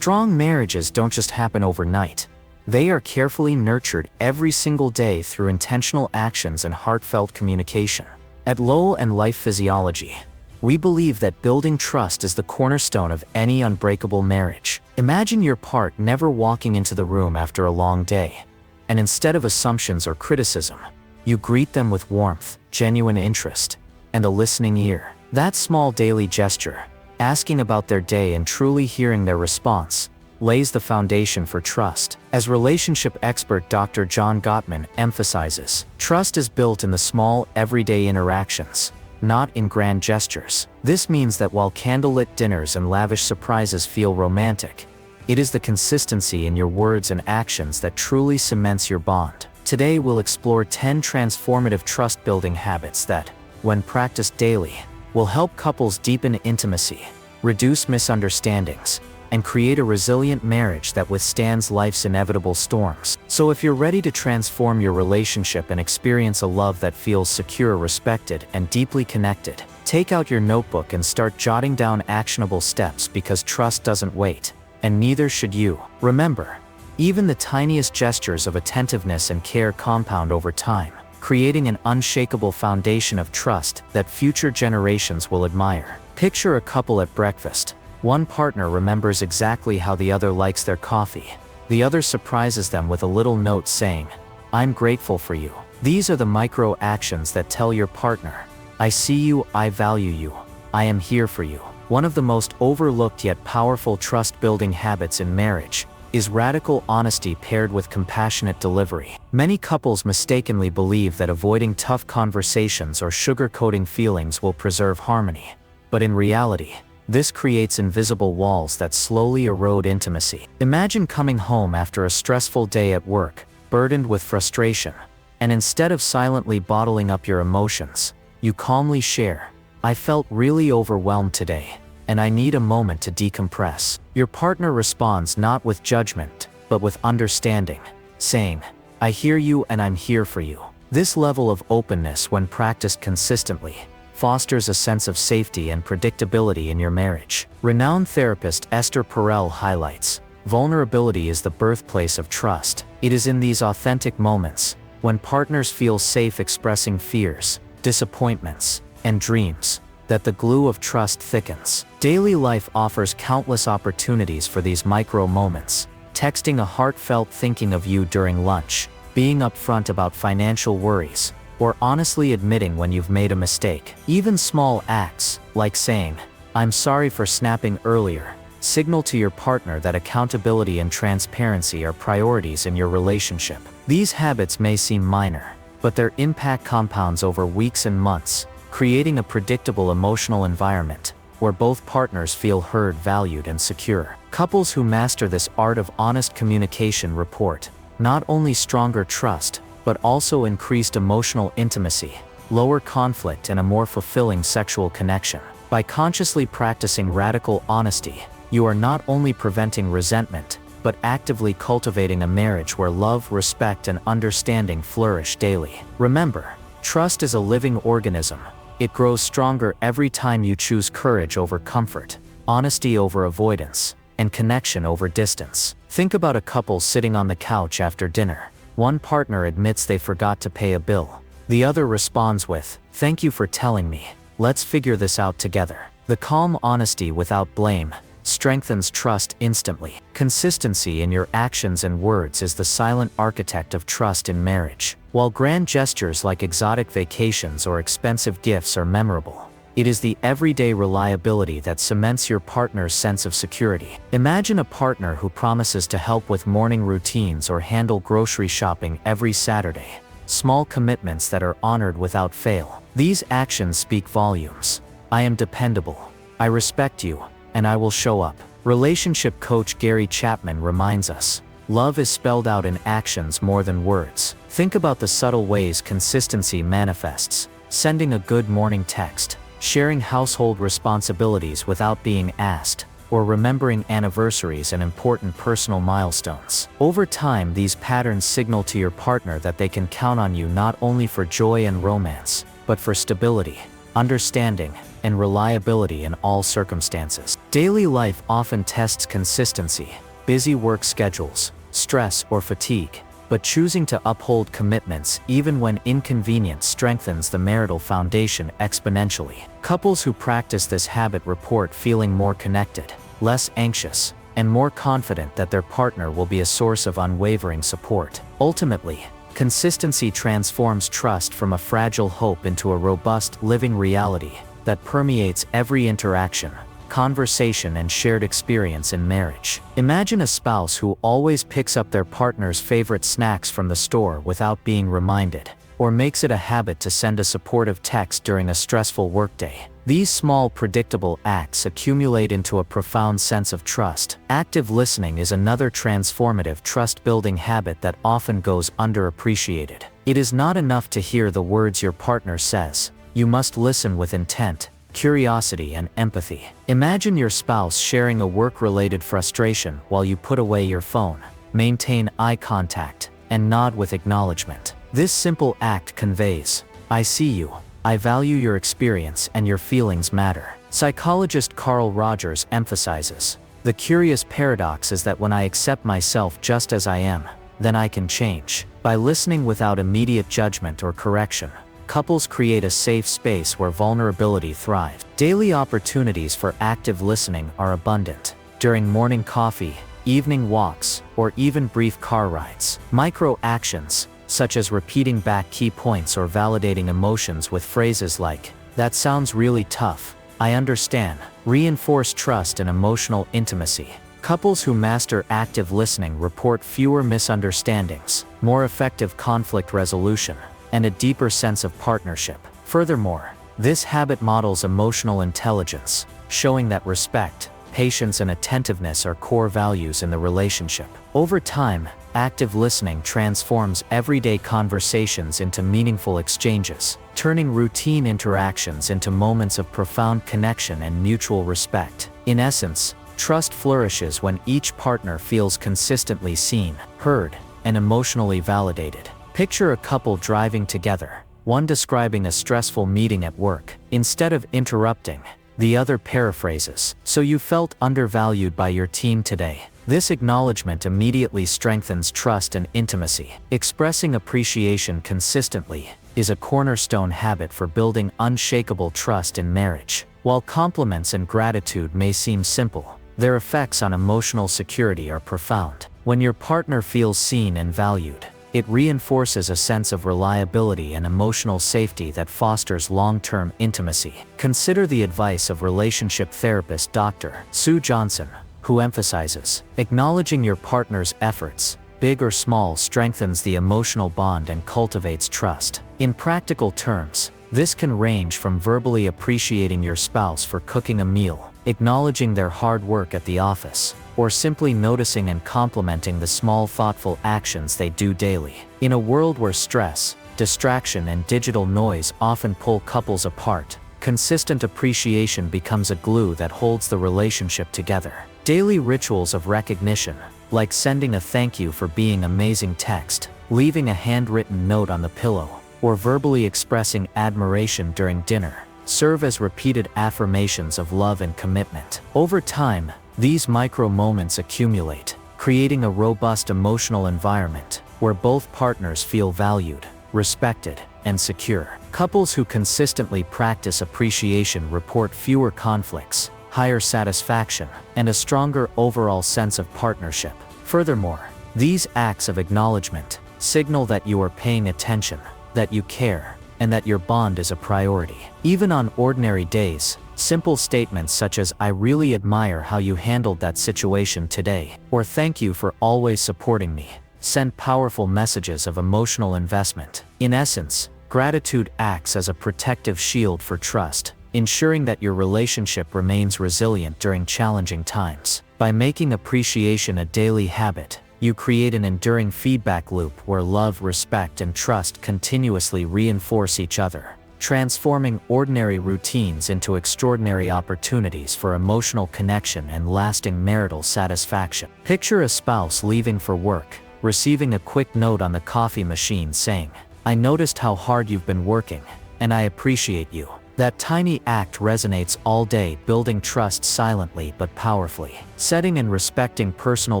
Strong marriages don't just happen overnight. They are carefully nurtured every single day through intentional actions and heartfelt communication. At Lowell and Life Physiology, we believe that building trust is the cornerstone of any unbreakable marriage. Imagine your partner never walking into the room after a long day, and instead of assumptions or criticism, you greet them with warmth, genuine interest, and a listening ear. That small daily gesture, asking about their day and truly hearing their response, lays the foundation for trust. As relationship expert Dr. John Gottman emphasizes, trust is built in the small, everyday interactions, not in grand gestures. This means that while candlelit dinners and lavish surprises feel romantic, it is the consistency in your words and actions that truly cements your bond. Today we'll explore 10 transformative trust-building habits that, when practiced daily, will help couples deepen intimacy, reduce misunderstandings, and create a resilient marriage that withstands life's inevitable storms. So if you're ready to transform your relationship and experience a love that feels secure, respected, and deeply connected, take out your notebook and start jotting down actionable steps, because trust doesn't wait, and neither should you. Remember, even the tiniest gestures of attentiveness and care compound over time, creating an unshakable foundation of trust that future generations will admire. Picture a couple at breakfast. One partner remembers exactly how the other likes their coffee. The other surprises them with a little note saying, "I'm grateful for you." These are the micro actions that tell your partner, "I see you, I value you, I am here for you." One of the most overlooked yet powerful trust-building habits in marriage is radical honesty paired with compassionate delivery. Many couples mistakenly believe that avoiding tough conversations or sugarcoating feelings will preserve harmony. But in reality, this creates invisible walls that slowly erode intimacy. Imagine coming home after a stressful day at work, burdened with frustration, and instead of silently bottling up your emotions, you calmly share, "I felt really overwhelmed today, and I need a moment to decompress." Your partner responds not with judgment, but with understanding, saying, "I hear you and I'm here for you." This level of openness, when practiced consistently, fosters a sense of safety and predictability in your marriage. Renowned therapist Esther Perel highlights, vulnerability is the birthplace of trust. It is in these authentic moments, when partners feel safe expressing fears, disappointments, and dreams, that the glue of trust thickens. Daily life offers countless opportunities for these micro moments. Texting a heartfelt "thinking of you" during lunch, being upfront about financial worries, or honestly admitting when you've made a mistake. Even small acts, like saying, "I'm sorry for snapping earlier," signal to your partner that accountability and transparency are priorities in your relationship. These habits may seem minor, but their impact compounds over weeks and months, creating a predictable emotional environment where both partners feel heard, valued, and secure. Couples who master this art of honest communication report not only stronger trust, but also increased emotional intimacy, lower conflict, and a more fulfilling sexual connection. By consciously practicing radical honesty, you are not only preventing resentment, but actively cultivating a marriage where love, respect, and understanding flourish daily. Remember, trust is a living organism. It grows stronger every time you choose courage over comfort, honesty over avoidance, and connection over distance. Think about a couple sitting on the couch after dinner. One partner admits they forgot to pay a bill. The other responds with, "Thank you for telling me. Let's figure this out together." The calm honesty without blame strengthens trust instantly. Consistency in your actions and words is the silent architect of trust in marriage. While grand gestures like exotic vacations or expensive gifts are memorable, it is the everyday reliability that cements your partner's sense of security. Imagine a partner who promises to help with morning routines or handle grocery shopping every Saturday. Small commitments that are honored without fail. These actions speak volumes. "I am dependable. I respect you, and I will show up." Relationship coach Gary Chapman reminds us, love is spelled out in actions more than words. Think about the subtle ways consistency manifests: sending a good morning text, sharing household responsibilities without being asked, or remembering anniversaries and important personal milestones. Over time, these patterns signal to your partner that they can count on you not only for joy and romance, but for stability, understanding, and reliability in all circumstances. Daily life often tests consistency, busy work schedules, stress, or fatigue, but choosing to uphold commitments even when inconvenient strengthens the marital foundation exponentially. Couples who practice this habit report feeling more connected, less anxious, and more confident that their partner will be a source of unwavering support. Ultimately, consistency transforms trust from a fragile hope into a robust, living reality that permeates every interaction, conversation, and shared experience in marriage. Imagine a spouse who always picks up their partner's favorite snacks from the store without being reminded, or makes it a habit to send a supportive text during a stressful workday. These small, predictable acts accumulate into a profound sense of trust. Active listening is another transformative trust-building habit that often goes underappreciated. It is not enough to hear the words your partner says. You must listen with intent, curiosity, and empathy. Imagine your spouse sharing a work-related frustration while you put away your phone. Maintain eye contact and nod with acknowledgement. This simple act conveys, "I see you. I value your experience and your feelings matter." Psychologist Carl Rogers emphasizes, "The curious paradox is that when I accept myself just as I am, then I can change." By listening without immediate judgment or correction, couples create a safe space where vulnerability thrives. Daily opportunities for active listening are abundant. During morning coffee, evening walks, or even brief car rides. Micro actions, such as repeating back key points or validating emotions with phrases like, "That sounds really tough, I understand," reinforce trust and emotional intimacy. Couples who master active listening report fewer misunderstandings, more effective conflict resolution, and a deeper sense of partnership. Furthermore, this habit models emotional intelligence, showing that respect, patience, and attentiveness are core values in the relationship. Over time, active listening transforms everyday conversations into meaningful exchanges, turning routine interactions into moments of profound connection and mutual respect. In essence, trust flourishes when each partner feels consistently seen, heard, and emotionally validated. Picture a couple driving together, one describing a stressful meeting at work. Instead of interrupting, the other paraphrases, "So you felt undervalued by your team today." This acknowledgement immediately strengthens trust and intimacy. Expressing appreciation consistently is a cornerstone habit for building unshakable trust in marriage. While compliments and gratitude may seem simple, their effects on emotional security are profound. When your partner feels seen and valued, it reinforces a sense of reliability and emotional safety that fosters long-term intimacy. Consider the advice of relationship therapist Dr. Sue Johnson, who emphasizes, acknowledging your partner's efforts, big or small, strengthens the emotional bond and cultivates trust. In practical terms, this can range from verbally appreciating your spouse for cooking a meal, acknowledging their hard work at the office, or simply noticing and complimenting the small, thoughtful actions they do daily. In a world where stress, distraction, and digital noise often pull couples apart, consistent appreciation becomes a glue that holds the relationship together. Daily rituals of recognition, like sending a "thank you for being amazing" text, leaving a handwritten note on the pillow, or verbally expressing admiration during dinner, serve as repeated affirmations of love and commitment. Over time, these micro moments accumulate, creating a robust emotional environment where both partners feel valued, respected, and secure. Couples who consistently practice appreciation report fewer conflicts, higher satisfaction, and a stronger overall sense of partnership. Furthermore, these acts of acknowledgement signal that you are paying attention, that you care, and that your bond is a priority. Even on ordinary days, simple statements such as "I really admire how you handled that situation today," or "Thank you for always supporting me," send powerful messages of emotional investment. In essence, gratitude acts as a protective shield for trust, ensuring that your relationship remains resilient during challenging times. By making appreciation a daily habit, you create an enduring feedback loop where love, respect, and trust continuously reinforce each other, transforming ordinary routines into extraordinary opportunities for emotional connection and lasting marital satisfaction. Picture a spouse leaving for work, receiving a quick note on the coffee machine saying, "I noticed how hard you've been working, and I appreciate you." That tiny act resonates all day, building trust silently but powerfully. Setting and respecting personal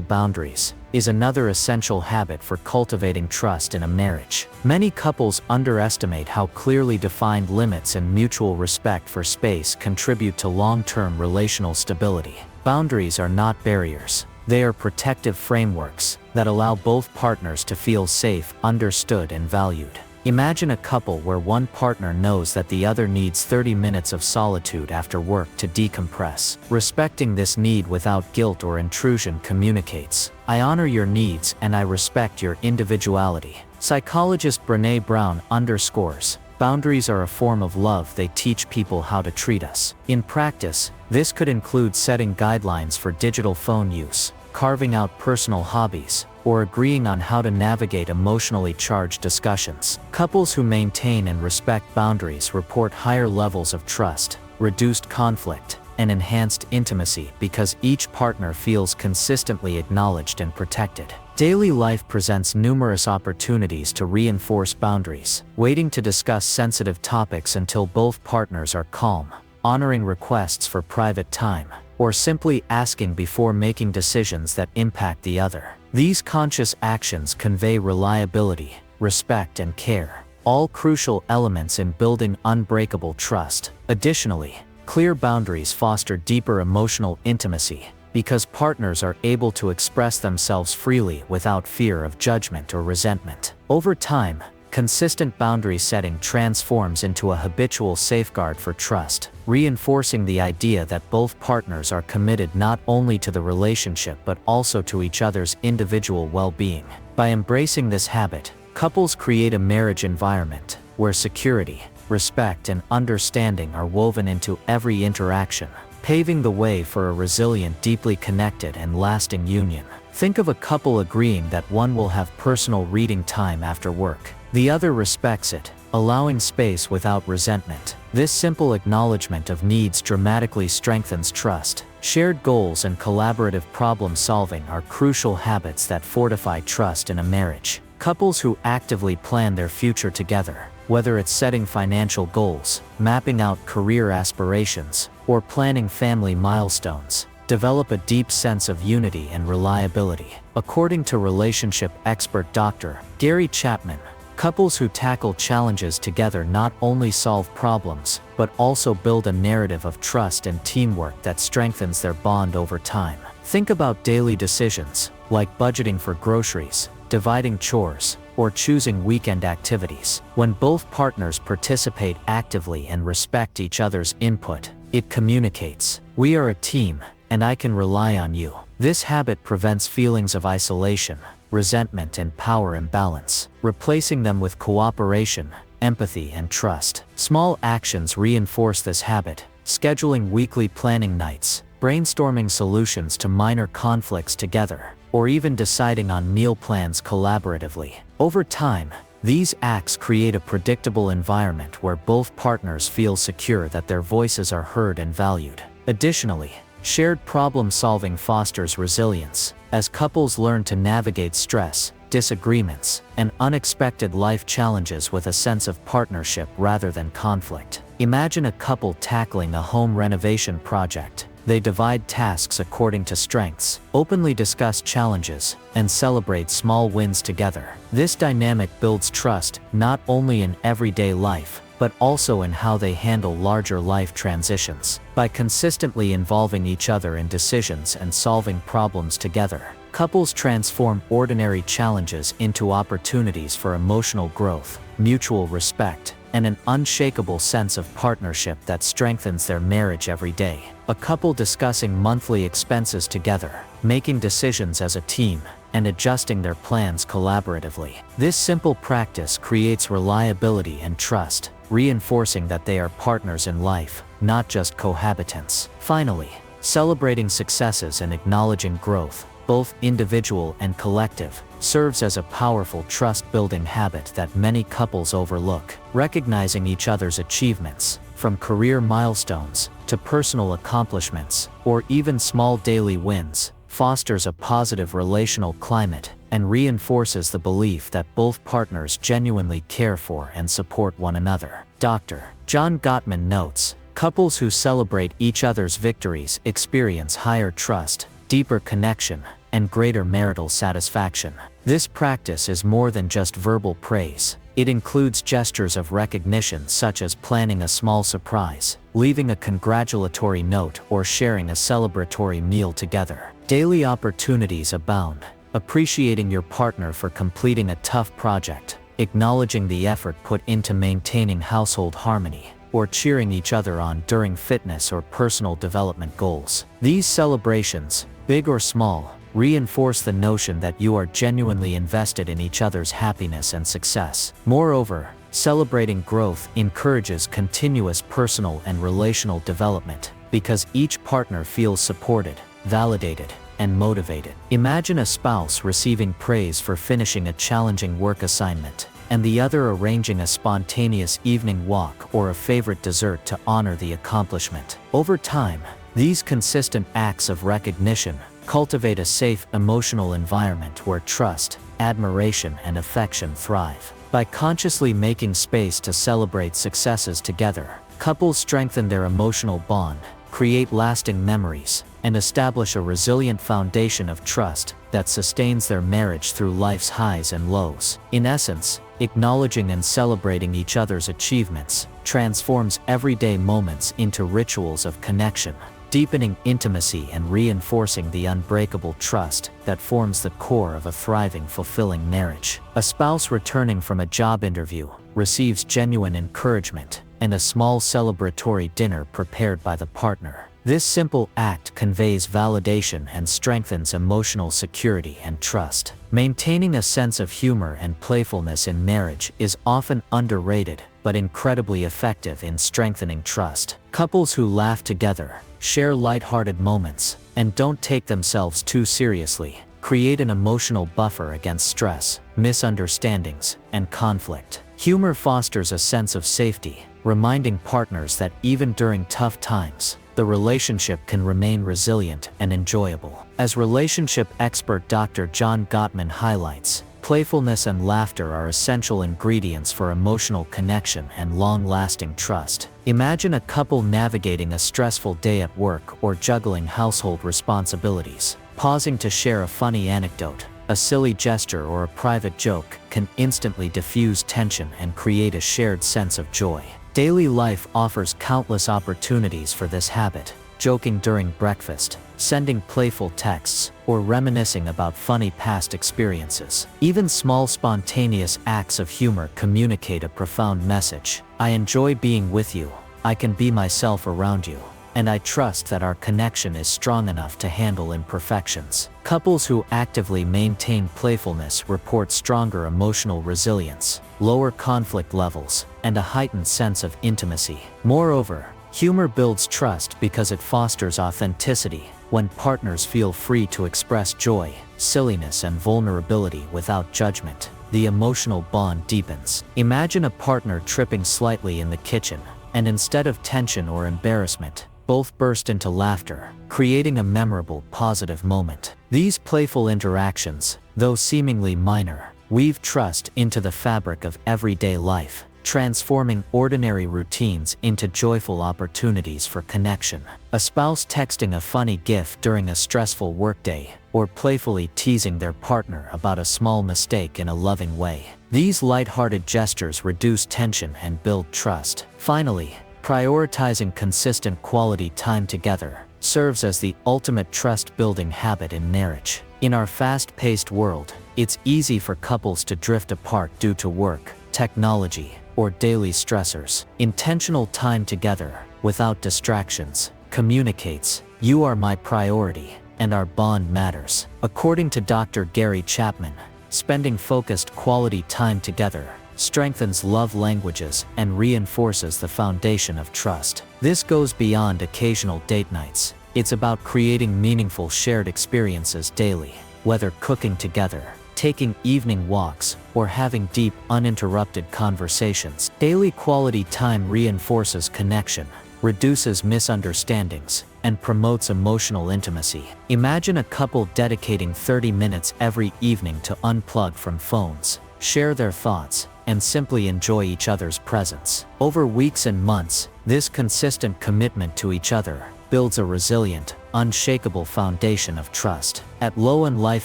boundaries is another essential habit for cultivating trust in a marriage. Many couples underestimate how clearly defined limits and mutual respect for space contribute to long-term relational stability. Boundaries are not barriers. They are protective frameworks that allow both partners to feel safe, understood, and valued. Imagine a couple where one partner knows that the other needs 30 minutes of solitude after work to decompress. Respecting this need without guilt or intrusion communicates, "I honor your needs and I respect your individuality." Psychologist Brené Brown underscores, "Boundaries are a form of love. They teach people how to treat us." In practice, this could include setting guidelines for digital phone use, carving out personal hobbies, or agreeing on how to navigate emotionally charged discussions. Couples who maintain and respect boundaries report higher levels of trust, reduced conflict, and enhanced intimacy because each partner feels consistently acknowledged and protected. Daily life presents numerous opportunities to reinforce boundaries. Waiting to discuss sensitive topics until both partners are calm, honoring requests for private time, or simply asking before making decisions that impact the other. These conscious actions convey reliability, respect, and care, all crucial elements in building unbreakable trust. Additionally, clear boundaries foster deeper emotional intimacy because partners are able to express themselves freely without fear of judgment or resentment. Over time, consistent boundary setting transforms into a habitual safeguard for trust, reinforcing the idea that both partners are committed not only to the relationship but also to each other's individual well-being. By embracing this habit, couples create a marriage environment where security, respect, and understanding are woven into every interaction, paving the way for a resilient, deeply connected, and lasting union. Think of a couple agreeing that one will have personal reading time after work. The other respects it, allowing space without resentment. This simple acknowledgement of needs dramatically strengthens trust. Shared goals and collaborative problem-solving are crucial habits that fortify trust in a marriage. Couples who actively plan their future together, whether it's setting financial goals, mapping out career aspirations, or planning family milestones, develop a deep sense of unity and reliability. According to relationship expert Dr. Gary Chapman, couples who tackle challenges together not only solve problems, but also build a narrative of trust and teamwork that strengthens their bond over time. Think about daily decisions, like budgeting for groceries, dividing chores, or choosing weekend activities. When both partners participate actively and respect each other's input, it communicates, "We are a team, and I can rely on you." This habit prevents feelings of isolation, resentment, and power imbalance, replacing them with cooperation, empathy, and trust. Small actions reinforce this habit, scheduling weekly planning nights, brainstorming solutions to minor conflicts together, or even deciding on meal plans collaboratively. Over time, these acts create a predictable environment where both partners feel secure that their voices are heard and valued. Additionally, shared problem-solving fosters resilience, as couples learn to navigate stress, disagreements, and unexpected life challenges with a sense of partnership rather than conflict. Imagine a couple tackling a home renovation project. They divide tasks according to strengths, openly discuss challenges, and celebrate small wins together. This dynamic builds trust not only in everyday life, but also in how they handle larger life transitions. By consistently involving each other in decisions and solving problems together, couples transform ordinary challenges into opportunities for emotional growth, mutual respect, and an unshakable sense of partnership that strengthens their marriage every day. A couple discussing monthly expenses together, making decisions as a team, and adjusting their plans collaboratively. This simple practice creates reliability and trust, reinforcing that they are partners in life, not just cohabitants. Finally, celebrating successes and acknowledging growth, both individual and collective, serves as a powerful trust-building habit that many couples overlook. Recognizing each other's achievements, from career milestones to personal accomplishments, or even small daily wins, fosters a positive relational climate, and reinforces the belief that both partners genuinely care for and support one another. Dr. John Gottman notes, couples who celebrate each other's victories experience higher trust, deeper connection, and greater marital satisfaction. This practice is more than just verbal praise. It includes gestures of recognition such as planning a small surprise, leaving a congratulatory note, or sharing a celebratory meal together. Daily opportunities abound. Appreciating your partner for completing a tough project, acknowledging the effort put into maintaining household harmony, or cheering each other on during fitness or personal development goals. These celebrations, big or small, reinforce the notion that you are genuinely invested in each other's happiness and success. Moreover, celebrating growth encourages continuous personal and relational development, because each partner feels supported, validated, and motivated. Imagine a spouse receiving praise for finishing a challenging work assignment, and the other arranging a spontaneous evening walk or a favorite dessert to honor the accomplishment. Over time, these consistent acts of recognition cultivate a safe emotional environment where trust, admiration, and affection thrive. By consciously making space to celebrate successes together, couples strengthen their emotional bond, create lasting memories, and establish a resilient foundation of trust that sustains their marriage through life's highs and lows. In essence, acknowledging and celebrating each other's achievements transforms everyday moments into rituals of connection, deepening intimacy and reinforcing the unbreakable trust that forms the core of a thriving, fulfilling marriage. A spouse returning from a job interview receives genuine encouragement and a small celebratory dinner prepared by the partner. This simple act conveys validation and strengthens emotional security and trust. Maintaining a sense of humor and playfulness in marriage is often underrated, but incredibly effective in strengthening trust. Couples who laugh together, share lighthearted moments, and don't take themselves too seriously create an emotional buffer against stress, misunderstandings, and conflict. Humor fosters a sense of safety, reminding partners that even during tough times, the relationship can remain resilient and enjoyable. As relationship expert Dr. John Gottman highlights, playfulness and laughter are essential ingredients for emotional connection and long-lasting trust. Imagine a couple navigating a stressful day at work or juggling household responsibilities. Pausing to share a funny anecdote, a silly gesture, or a private joke can instantly diffuse tension and create a shared sense of joy. Daily life offers countless opportunities for this habit. Joking during breakfast, sending playful texts, or reminiscing about funny past experiences. Even small spontaneous acts of humor communicate a profound message. I enjoy being with you, I can be myself around you, and I trust that our connection is strong enough to handle imperfections. Couples who actively maintain playfulness report stronger emotional resilience, lower conflict levels, and a heightened sense of intimacy. Moreover, humor builds trust because it fosters authenticity. When partners feel free to express joy, silliness, and vulnerability without judgment, the emotional bond deepens. Imagine a partner tripping slightly in the kitchen, and instead of tension or embarrassment, both burst into laughter, creating a memorable, positive moment. These playful interactions, though seemingly minor, weave trust into the fabric of everyday life, transforming ordinary routines into joyful opportunities for connection. A spouse texting a funny gif during a stressful workday, or playfully teasing their partner about a small mistake in a loving way. These lighthearted gestures reduce tension and build trust. Finally, prioritizing consistent quality time together serves as the ultimate trust-building habit in marriage. In our fast-paced world, it's easy for couples to drift apart due to work, technology, or daily stressors. Intentional time together, without distractions, communicates, "You are my priority, and our bond matters." According to Dr. Gary Chapman, spending focused quality time together strengthens love languages and reinforces the foundation of trust. This goes beyond occasional date nights. It's about creating meaningful shared experiences daily, whether cooking together, taking evening walks, or having deep, uninterrupted conversations. Daily quality time reinforces connection, reduces misunderstandings, and promotes emotional intimacy. Imagine a couple dedicating 30 minutes every evening to unplug from phones, share their thoughts, and simply enjoy each other's presence. Over weeks and months, this consistent commitment to each other builds a resilient, unshakable foundation of trust. At Low and Life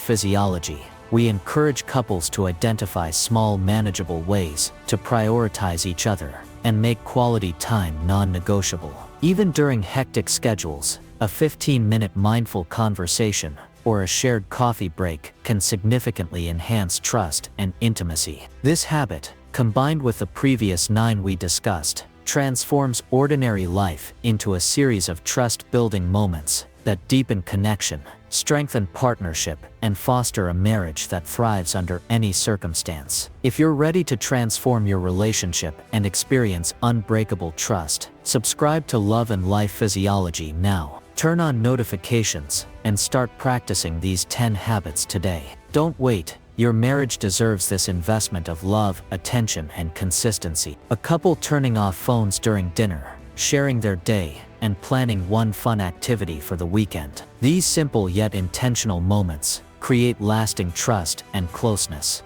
Physiology, we encourage couples to identify small, manageable ways to prioritize each other and make quality time non-negotiable. Even during hectic schedules, a 15-minute mindful conversation or a shared coffee break can significantly enhance trust and intimacy. This habit, combined with the previous 9 we discussed, transforms ordinary life into a series of trust-building moments that deepen connection, strengthen partnership, and foster a marriage that thrives under any circumstance. If you're ready to transform your relationship and experience unbreakable trust, subscribe to Love and Life Physiology now. Turn on notifications and start practicing these 10 habits today. Don't wait. Your marriage deserves this investment of love, attention, and consistency. A couple turning off phones during dinner, sharing their day, and planning one fun activity for the weekend. These simple yet intentional moments create lasting trust and closeness.